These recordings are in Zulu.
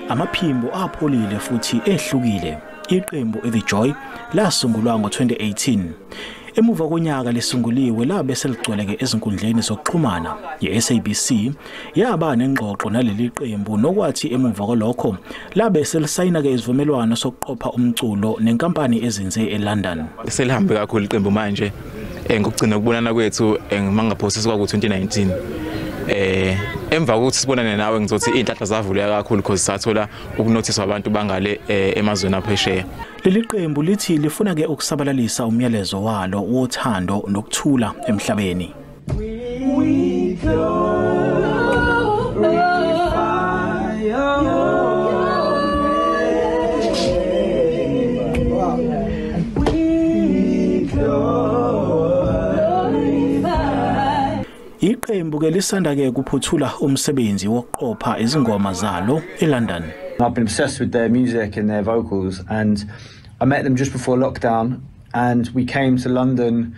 Amaphimbo apholile futhi ehlukile. Iqembu eThe Joy lasungulwa ngo-2018. Emuva konyaka lisunguliwe labe seligcweleke ezinkundleni zokuxhumana ye-SABC yaba nengxoxo naleliqembu nokwathi emuva kolokho labe selisayina ke izivumelwano sokuqopha umculo nenkampani ezinze eLondon. Selihambe kakhulu iqembu manje ngokugcina ukubonana kwethu mangaphosisi kwaku-2019. Emva kokuthi sibonane nawe ngizothi inhlanhla zavuleka kakhulu because sathola ukunothiswa abantu bangale emazweni aphesheya. Leliqembu lithi lifuna ke ukusabalalisa umyalezo walo wothando nokuthula emhlabeni. Iqembu ke lisanda ke kuphuthula umsebenzi wokuqopha izingoma zalo eLondon. I've been obsessed with their music and their vocals, and I met them just before lockdown, and we came to London.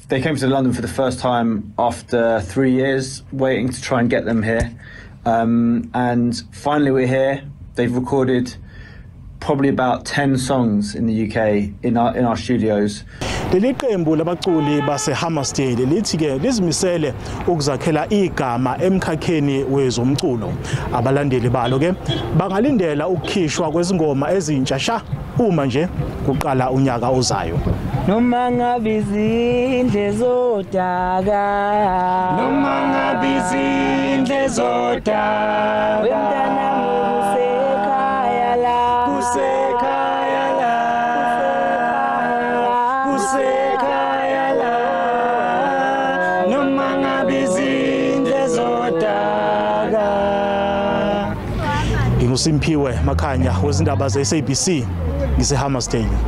They came to London for the first time after 3 years waiting to try and get them here, and finally we're here. They've recorded probably about 10 songs in the UK in our studios. Leliqembu labaculi baseHammarsdale lithi ke lizimisele ukuzakhela igama emkhakheni wezomculo. Abalandeli balo ke bangalindela ukukhishwa kwezingoma ezintsha sha uma nje kuqala unyaka ozayo. Noma ngabe izindle zodaka, noma ngabe izindle zodaka, wemntana kusekhaya la, kusekhaya la, kusekhaya la, noma ngabe izindle zodaka. NginguSimpiwe Makhanya wezindaba zeSABC ngiseHammarsdale.